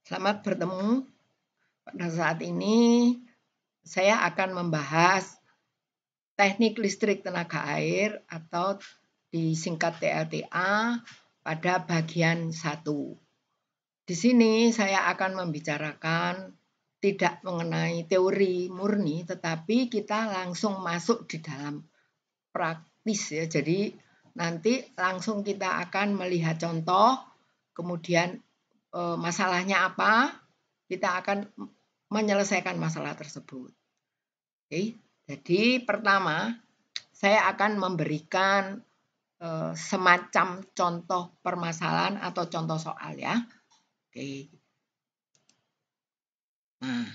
Selamat bertemu. Pada saat ini saya akan membahas teknik listrik tenaga air atau disingkat TLTA pada bagian 1. Di sini saya akan membicarakan tidak mengenai teori murni, tetapi kita langsung masuk di dalam praktis ya. Jadi nanti langsung kita akan melihat contoh, kemudian masalahnya apa, kita akan menyelesaikan masalah tersebut. Oke, jadi pertama saya akan memberikan semacam contoh permasalahan atau contoh soal ya. Oke. Nah,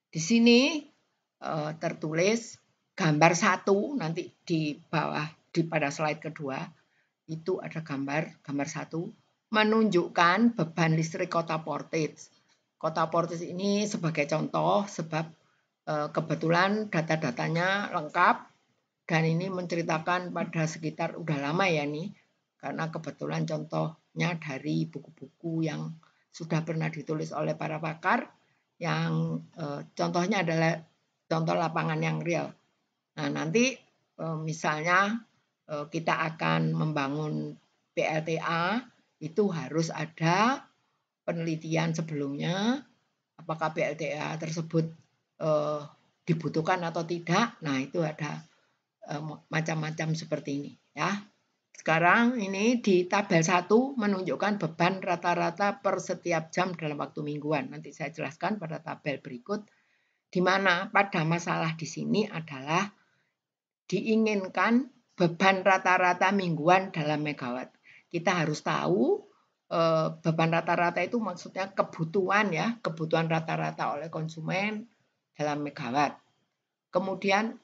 di sini tertulis gambar 1 nanti di bawah pada slide kedua itu ada gambar 1 menunjukkan beban listrik kota Portage. Kota Portage ini sebagai contoh sebab kebetulan data-datanya lengkap dan ini menceritakan pada sekitar udah lama ya nih, karena kebetulan contohnya dari buku-buku yang sudah pernah ditulis oleh para pakar yang contohnya adalah contoh lapangan yang real. Nah, nanti misalnya kita akan membangun PLTA, itu harus ada penelitian sebelumnya, apakah PLTA tersebut dibutuhkan atau tidak. Nah, itu ada macam-macam seperti ini ya. Sekarang ini di tabel 1 menunjukkan beban rata-rata per setiap jam dalam waktu mingguan. Nanti saya jelaskan pada tabel berikut, di mana pada masalah di sini adalah diinginkan beban rata-rata mingguan dalam megawatt. Kita harus tahu beban rata-rata itu maksudnya kebutuhan ya, kebutuhan rata-rata oleh konsumen dalam megawatt. Kemudian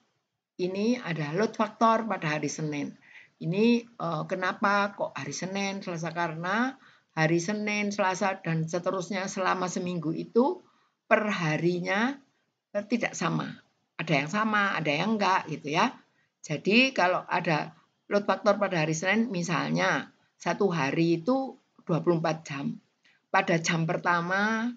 ini ada load factor pada hari Senin. Ini kenapa kok hari Senin, Selasa? Karena hari Senin, Selasa, dan seterusnya selama seminggu itu per harinya tidak sama. Ada yang sama, ada yang enggak gitu ya. Jadi kalau ada load factor pada hari Senin, misalnya satu hari itu 24 jam. Pada jam pertama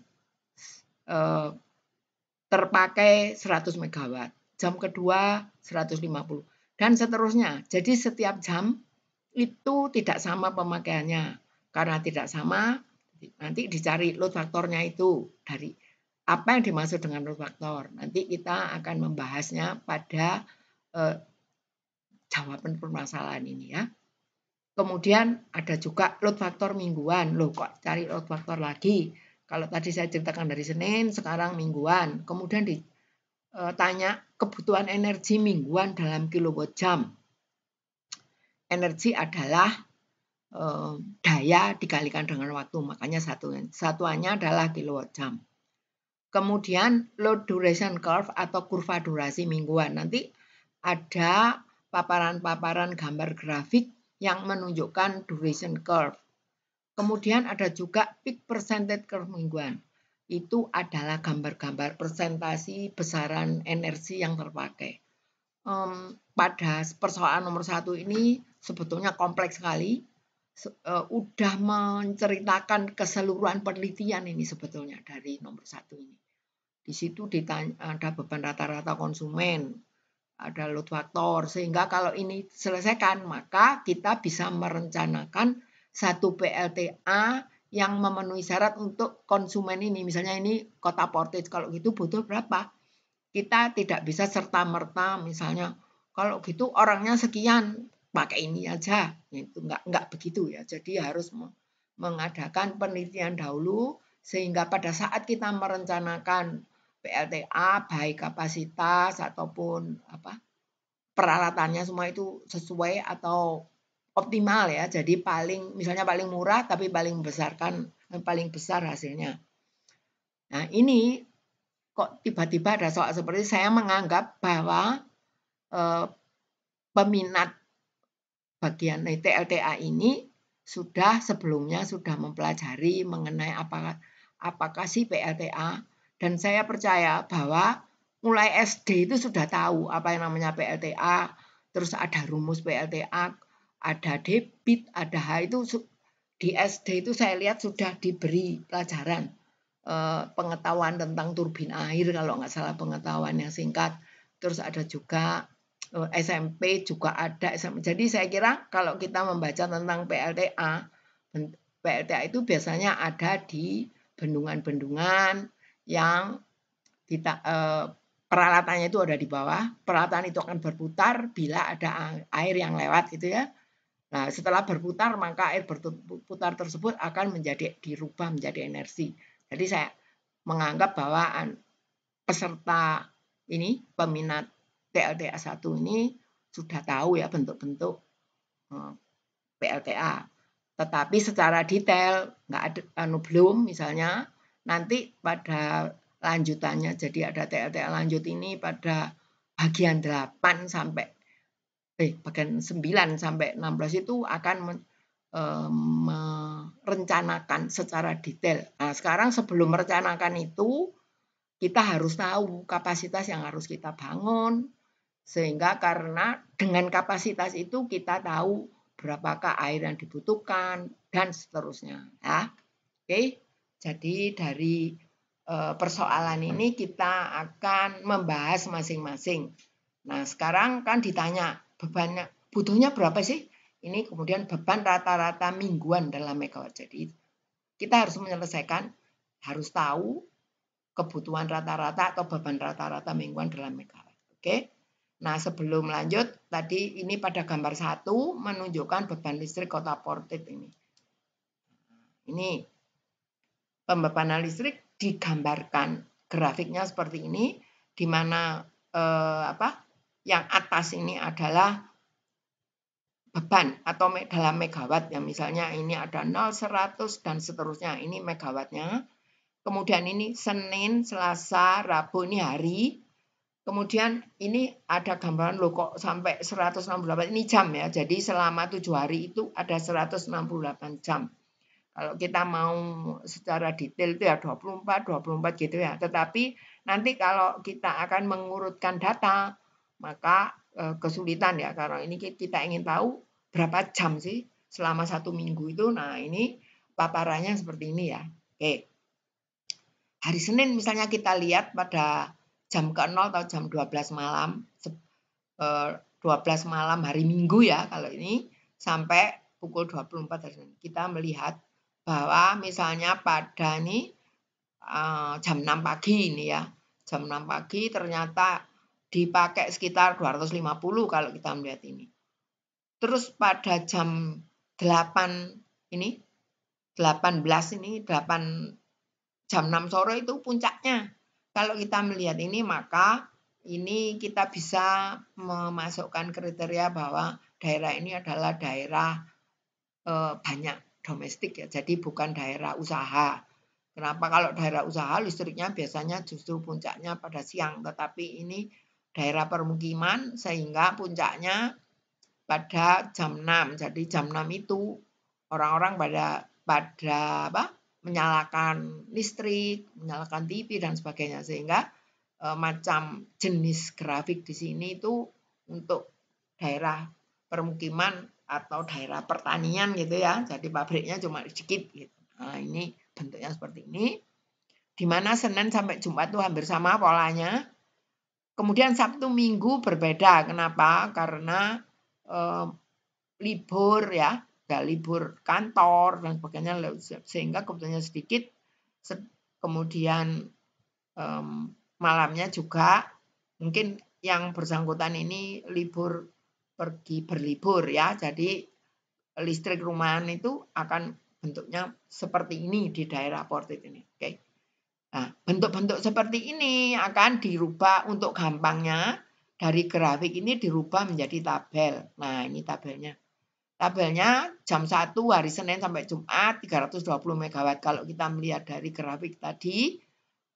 terpakai 100 megawatt. Jam kedua 150 dan seterusnya. Jadi setiap jam itu tidak sama pemakaiannya. Karena tidak sama, nanti dicari load faktornya itu dari apa yang dimaksud dengan load factor. Nanti kita akan membahasnya pada jawaban permasalahan ini ya. Kemudian ada juga load factor mingguan. Loh kok cari load factor lagi? Kalau tadi saya ceritakan dari Senin, sekarang mingguan. Kemudian ditanya kebutuhan energi mingguan dalam kilowatt jam. Energi adalah daya dikalikan dengan waktu, makanya satuannya adalah kilowatt jam. Kemudian load duration curve atau kurva durasi mingguan. Nanti ada paparan-paparan gambar grafik yang menunjukkan duration curve. Kemudian ada juga peak percentage curve mingguan. Itu adalah gambar-gambar persentasi besaran energi yang terpakai. Pada persoalan nomor 1 ini sebetulnya kompleks sekali. Udah menceritakan keseluruhan penelitian ini sebetulnya dari nomor 1 ini. Di situ ada beban rata-rata konsumen, ada load factor, sehingga kalau ini diselesaikan maka kita bisa merencanakan satu PLTA yang memenuhi syarat untuk konsumen ini. Misalnya ini kota Portage, kalau gitu butuh berapa? Kita tidak bisa serta-merta misalnya kalau gitu orangnya sekian pakai ini aja, itu enggak begitu ya. Jadi harus mengadakan penelitian dahulu sehingga pada saat kita merencanakan PLTA baik kapasitas ataupun peralatannya semua itu sesuai atau optimal ya. Jadi misalnya paling murah tapi paling besar hasilnya. Nah, ini kok tiba-tiba ada soal seperti saya menganggap bahwa peminat bagian TLTA ini sebelumnya sudah mempelajari mengenai apakah sih PLTA, dan saya percaya bahwa mulai SD itu sudah tahu apa yang namanya PLTA, terus ada rumus PLTA, ada debit, ada H, itu di SD itu saya lihat sudah diberi pelajaran pengetahuan tentang turbin air kalau nggak salah, pengetahuan yang singkat. Terus ada juga SMP juga ada. Jadi saya kira kalau kita membaca tentang PLTA itu biasanya ada di bendungan-bendungan yang kita peralatannya itu ada di bawah. Peralatan itu akan berputar bila ada air yang lewat gitu ya. Nah, setelah berputar maka air berputar tersebut akan dirubah menjadi energi. Jadi saya menganggap bahwa peserta ini, peminat PLTA 1 ini sudah tahu ya bentuk-bentuk PLTA. Tetapi secara detail nggak ada belum, misalnya nanti pada lanjutannya, jadi ada TLTA lanjut ini pada bagian 8 sampai bagian 9 sampai 16 itu akan merencanakan secara detail. Nah, sekarang sebelum merencanakan itu kita harus tahu kapasitas yang harus kita bangun, sehingga karena dengan kapasitas itu kita tahu berapakah air yang dibutuhkan dan seterusnya ya. Oke. Jadi dari persoalan ini kita akan membahas masing-masing. Nah, sekarang kan ditanya bebannya, butuhnya berapa sih? Ini kemudian beban rata-rata mingguan dalam megawatt. Jadi kita harus menyelesaikan, harus tahu kebutuhan rata-rata atau beban rata-rata mingguan dalam megawatt. Oke. Nah, sebelum lanjut, tadi ini pada gambar 1 menunjukkan beban listrik kota Portit ini. Ini pembebanan listrik digambarkan grafiknya seperti ini, di mana yang atas ini adalah beban atau dalam megawatt ya, misalnya ini ada 0, 100 dan seterusnya, ini megawattnya. Kemudian ini Senin, Selasa, Rabu ini hari. Kemudian ini ada gambaran loh kok sampai 168 ini jam ya. Jadi selama 7 hari itu ada 168 jam. Kalau kita mau secara detail itu ya 24 gitu ya. Tetapi nanti kalau kita akan mengurutkan data, maka kesulitan ya, karena ini kita ingin tahu berapa jam sih selama 1 minggu itu. Nah, ini paparannya seperti ini ya. Oke. Hari Senin misalnya kita lihat pada jam ke-0 atau jam 12 malam, 12 malam hari Minggu ya, kalau ini sampai pukul 24 hari Senin. Kita melihat bahwa misalnya pada ini jam 6 pagi ini ya, jam 6 pagi ternyata dipakai sekitar 250 kalau kita melihat ini. Terus pada jam 8 ini, 18 ini, 8 jam 6 sore itu puncaknya. Kalau kita melihat ini, maka ini kita bisa memasukkan kriteria bahwa daerah ini adalah daerah banyak domestik ya, jadi bukan daerah usaha. Kenapa? Kalau daerah usaha listriknya biasanya justru puncaknya pada siang, tetapi ini daerah permukiman sehingga puncaknya pada jam 6. Jadi jam 6 itu orang-orang pada menyalakan listrik, menyalakan TV dan sebagainya, sehingga macam jenis grafik di sini itu untuk daerah permukiman atau daerah pertanian gitu ya. Jadi pabriknya cuma sedikit gitu. Nah, ini bentuknya seperti ini. Di mana Senin sampai Jumat itu hampir sama polanya. Kemudian Sabtu Minggu berbeda. Kenapa? Karena libur ya, libur kantor dan sebagainya, sehingga kebutuhannya sedikit. Kemudian malamnya juga mungkin yang bersangkutan ini libur, pergi berlibur ya, jadi listrik rumahan itu akan bentuknya seperti ini di daerah Portit ini. Oke. Nah, bentuk-bentuk seperti ini akan dirubah untuk gampangnya dari grafik ini dirubah menjadi tabel. Nah, ini tabelnya. Tabelnya jam 1 hari Senin sampai Jumat 320 megawatt. Kalau kita melihat dari grafik tadi,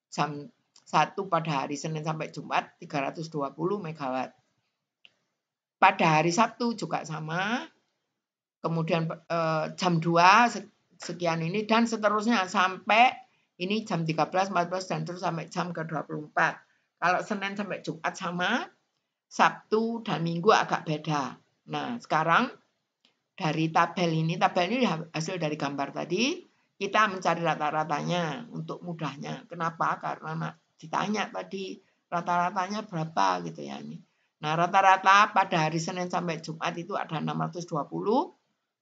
jam 1 pada hari Senin sampai Jumat 320 megawatt. Pada hari Sabtu juga sama. Kemudian jam 2 sekian ini dan seterusnya sampai ini jam 13, 14 dan terus sampai jam ke-24. Kalau Senin sampai Jumat sama, Sabtu dan Minggu agak beda. Nah, sekarang dari tabel ini hasil dari gambar tadi, kita mencari rata-ratanya untuk mudahnya. Kenapa? Karena ditanya tadi rata-ratanya berapa gitu ya ini. Nah, rata-rata pada hari Senin sampai Jumat itu ada 620.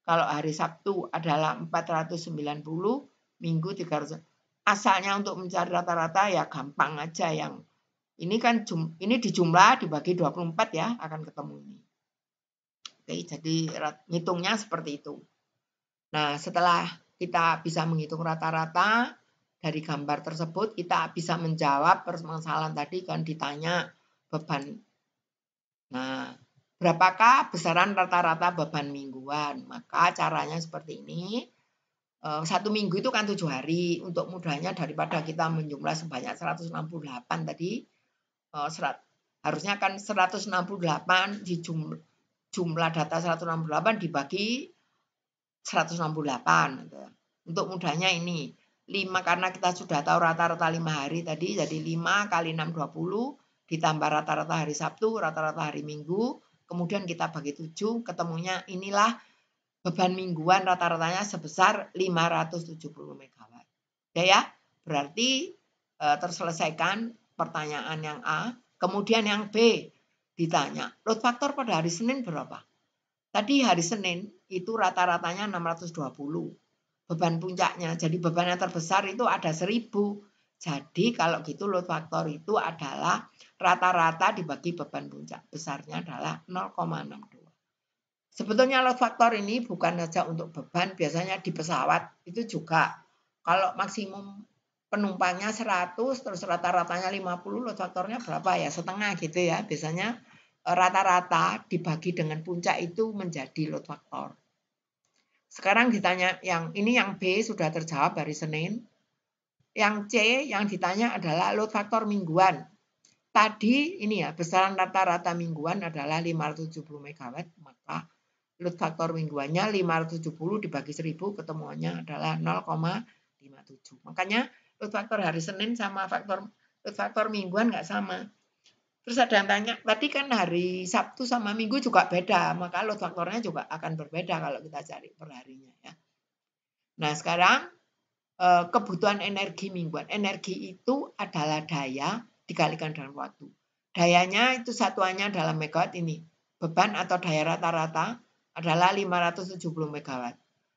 Kalau hari Sabtu adalah 490, Minggu 300. Asalnya untuk mencari rata-rata ya gampang aja yang ini kan ini dijumlah dibagi 24 ya akan ketemu ini. Oke, jadi ngitungnya seperti itu. Nah, setelah kita bisa menghitung rata-rata dari gambar tersebut, kita bisa menjawab permasalahan tadi kan ditanya beban. Nah, berapakah besaran rata-rata beban mingguan? Maka caranya seperti ini. 1 minggu itu kan 7 hari. Untuk mudahnya daripada kita menjumlah sebanyak 168 tadi, harusnya kan 168 di jumlah data 168 dibagi 168. Untuk mudahnya ini 5 karena kita sudah tahu rata-rata 5 hari tadi, jadi 5 kali 6 20 ditambah rata-rata hari Sabtu, rata-rata hari Minggu, kemudian kita bagi 7, ketemunya inilah beban mingguan rata-ratanya sebesar 570 MW. Ya, berarti terselesaikan pertanyaan yang A. Kemudian yang B ditanya, load factor pada hari Senin berapa? Tadi hari Senin itu rata-ratanya 620. Beban puncaknya, jadi beban yang terbesar itu ada 1000. Jadi kalau gitu load factor itu adalah rata-rata dibagi beban puncak. Besarnya adalah 0,62. Sebetulnya load factor ini bukan saja untuk beban, biasanya di pesawat itu juga. Kalau maksimum penumpangnya 100, terus rata-ratanya 50, load factornya berapa ya? Setengah gitu ya. Biasanya rata-rata dibagi dengan puncak itu menjadi load factor. Sekarang ditanya yang ini yang B sudah terjawab hari Senin. Yang C yang ditanya adalah load factor mingguan. Tadi ini ya besaran rata-rata mingguan adalah 570 MW, maka load factor mingguannya 570 dibagi 1000 ketemuannya adalah 0,57. Makanya load factor hari Senin sama load factor mingguan nggak sama. Terus ada yang tanya, tadi kan hari Sabtu sama Minggu juga beda, maka load faktornya juga akan berbeda kalau kita cari per harinya ya. Nah, sekarang kebutuhan energi mingguan. Energi itu adalah daya dikalikan dengan waktu. Dayanya itu satuannya dalam megawatt ini. Beban atau daya rata-rata adalah 570 MW.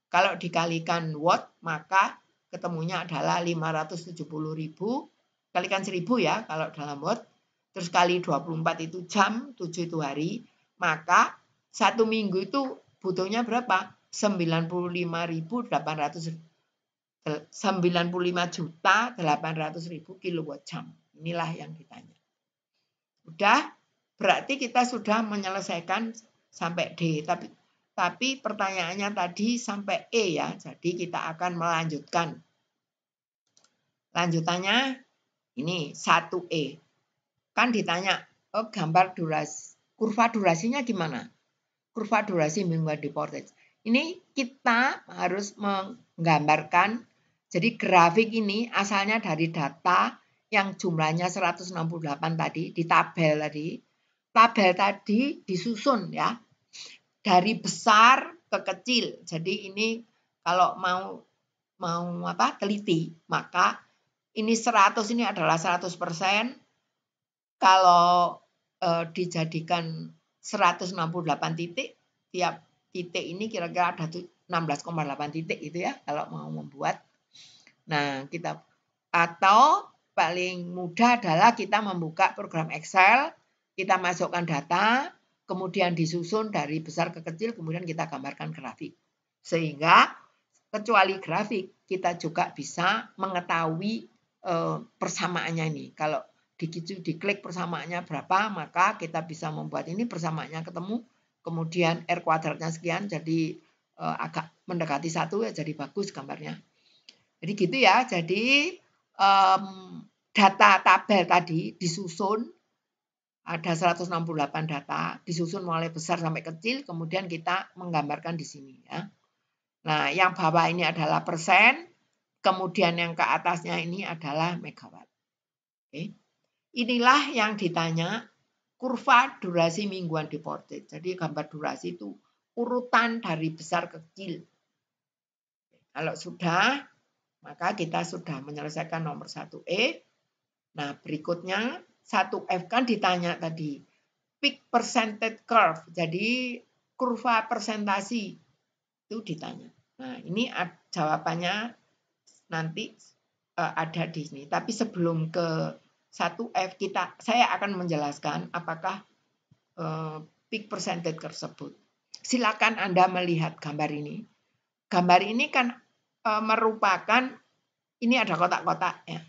Kalau dikalikan watt, maka ketemunya adalah 570.000 kalikan 1000 ya kalau dalam watt. Terus kali 24 itu jam, 7 itu hari, maka 1 minggu itu butuhnya berapa? 95.800.000 kilowatt jam. Inilah yang ditanya. Udah, berarti kita sudah menyelesaikan sampai D. Tapi pertanyaannya tadi sampai E ya. Jadi kita akan melanjutkan. Lanjutannya ini 1E. Kan ditanya, gambar durasi, kurva durasinya gimana? Kurva durasi mingguan di Portage. Ini kita harus menggambarkan, jadi grafik ini asalnya dari data yang jumlahnya 168 tadi, di tabel tadi. Tabel tadi disusun ya, dari besar ke kecil. Jadi ini kalau mau teliti, maka ini 100 ini adalah 100%. Kalau dijadikan 168 titik, tiap titik ini kira-kira ada 16,8 titik itu ya kalau mau membuat. Nah, atau paling mudah adalah kita membuka program Excel, kita masukkan data, kemudian disusun dari besar ke kecil, kemudian kita gambarkan grafik. Sehingga kecuali grafik, kita juga bisa mengetahui persamaannya ini. Kalau diklik persamaannya berapa, maka kita bisa membuat ini persamaannya ketemu, kemudian R kuadratnya sekian, jadi agak mendekati 1 ya, jadi bagus gambarnya. Jadi gitu ya, jadi data tabel tadi disusun, ada 168 data, disusun mulai besar sampai kecil, kemudian kita menggambarkan di sini ya. Nah, yang bawah ini adalah persen, kemudian yang ke atasnya ini adalah megawatt. Oke. Inilah yang ditanya kurva durasi mingguan di Portage. Jadi gambar durasi itu urutan dari besar ke kecil. Kalau sudah, Maka kita sudah menyelesaikan nomor 1E. Nah, berikutnya 1F kan ditanya tadi. Peak percentage curve. Jadi kurva persentasi itu ditanya. Nah, ini jawabannya nanti ada di sini. Tapi sebelum ke 1F saya akan menjelaskan apakah peak percentage tersebut. Silakan Anda melihat gambar ini. Gambar ini kan merupakan, ini ada kotak-kotak ya.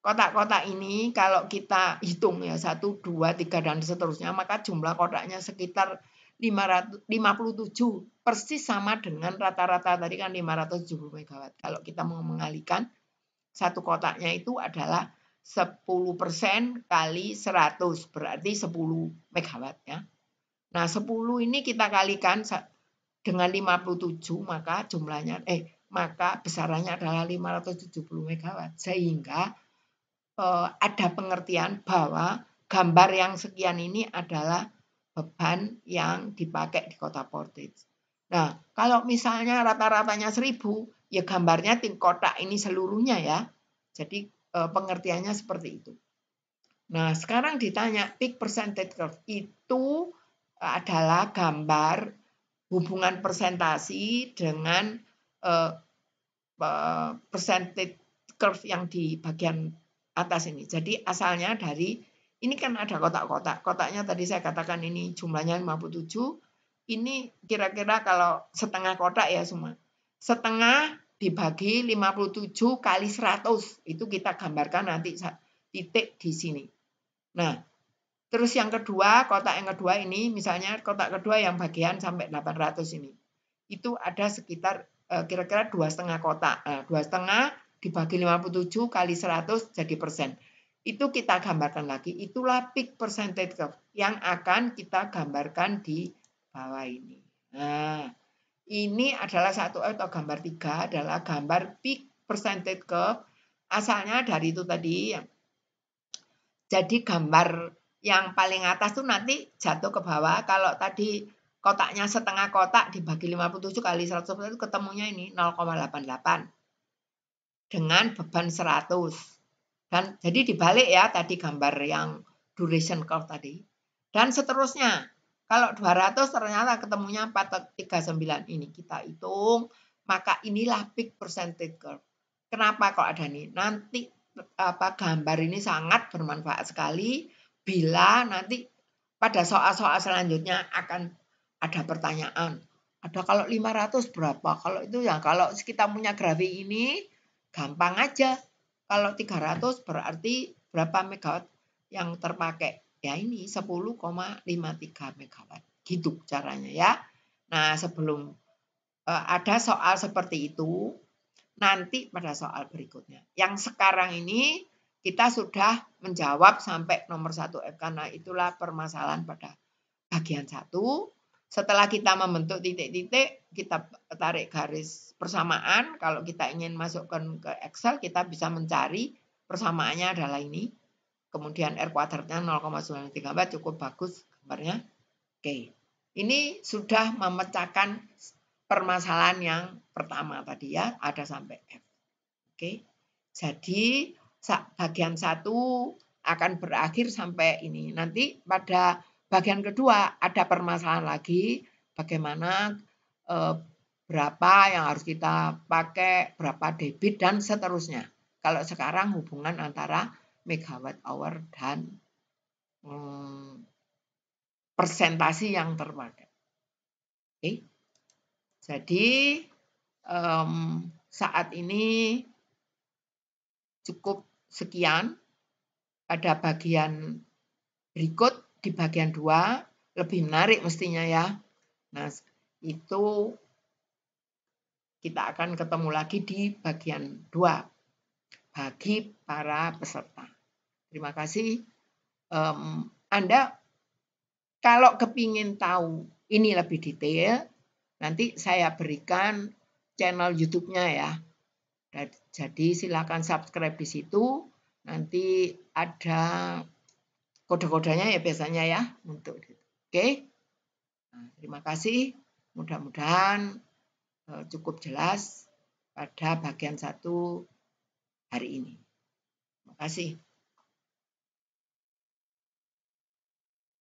Kotak-kotak ini kalau kita hitung ya 1, 2, 3 dan seterusnya, maka jumlah kotaknya sekitar 557, persis sama dengan rata-rata tadi kan 570 megawatt. Kalau kita mau mengalihkan, satu kotaknya itu adalah 10% kali 100, berarti 10 megawatt ya. Nah 10 ini kita kalikan dengan 57, maka jumlahnya, maka besarannya adalah 570 megawatt. Sehingga ada pengertian bahwa gambar yang sekian ini adalah beban yang dipakai di kota Portage. Nah, kalau misalnya rata-ratanya 1000, ya gambarnya kotak ini seluruhnya ya. Jadi pengertiannya seperti itu. Nah, sekarang ditanya peak percentage curve itu adalah gambar hubungan persentasi dengan percentage curve yang di bagian atas ini. Jadi asalnya dari, ini kan ada kotak-kotak. Kotaknya tadi saya katakan ini jumlahnya 57. Ini kira-kira kalau setengah kotak ya semua. Setengah dibagi 57 kali 100. Itu kita gambarkan nanti titik di sini. Nah, terus yang kedua, kotak yang kedua ini, misalnya kotak kedua yang bagian sampai 800 ini. Itu ada sekitar kira-kira 2,5 kotak. 2,5 dibagi 57 kali 100 jadi persen. Itu kita gambarkan lagi. Itulah peak percentage curve yang akan kita gambarkan di bawah ini. Nah, ini adalah 1 atau gambar 3 adalah gambar peak percentage curve. Asalnya dari itu tadi. Jadi gambar yang paling atas tuh nanti jatuh ke bawah. Kalau tadi kotaknya setengah kotak dibagi 57 kali 100 itu ketemunya ini 0,88 dengan beban 100. Dan jadi dibalik ya tadi gambar yang duration curve tadi. Dan seterusnya, kalau 200 ternyata ketemunya 439 ini kita hitung, maka inilah peak percentage curve. Kenapa kok ada nih? Nanti gambar ini sangat bermanfaat sekali bila nanti pada soal-soal selanjutnya akan ada pertanyaan. Ada kalau 500 berapa? Kalau itu ya kalau kita punya grafik ini gampang aja. Kalau 300 berarti berapa megawatt yang terpakai? Ya ini 10,53 megawatt. Gitu caranya ya. Nah, sebelum ada soal seperti itu, nanti pada soal berikutnya. Yang sekarang ini kita sudah menjawab sampai nomor 1F karena itulah permasalahan pada bagian 1. Setelah kita membentuk titik-titik, kita tarik garis persamaan. Kalau kita ingin masukkan ke Excel, kita bisa mencari persamaannya adalah ini. Kemudian R kuadratnya 0,93 cukup bagus gambarnya. Oke, ini sudah memecahkan permasalahan yang pertama tadi ya, ada sampai F. Oke, jadi bagian 1 akan berakhir sampai ini. Nanti pada bagian kedua ada permasalahan lagi, bagaimana berapa yang harus kita pakai, berapa debit, dan seterusnya. Kalau sekarang hubungan antara megawatt hour dan persentasi yang terpakai. Oke. Jadi saat ini cukup sekian. Ada bagian berikut di bagian 2. Lebih menarik mestinya ya. Nah, itu kita akan ketemu lagi di bagian 2. Bagi para peserta. Terima kasih. Anda kalau kepingin tahu ini lebih detail, nanti saya berikan channel YouTube-nya ya. Jadi silakan subscribe di situ. Nanti ada kode-kodenya ya biasanya ya untuk itu. Oke. Nah, terima kasih. Mudah-mudahan cukup jelas pada bagian 1 hari ini. Terima kasih.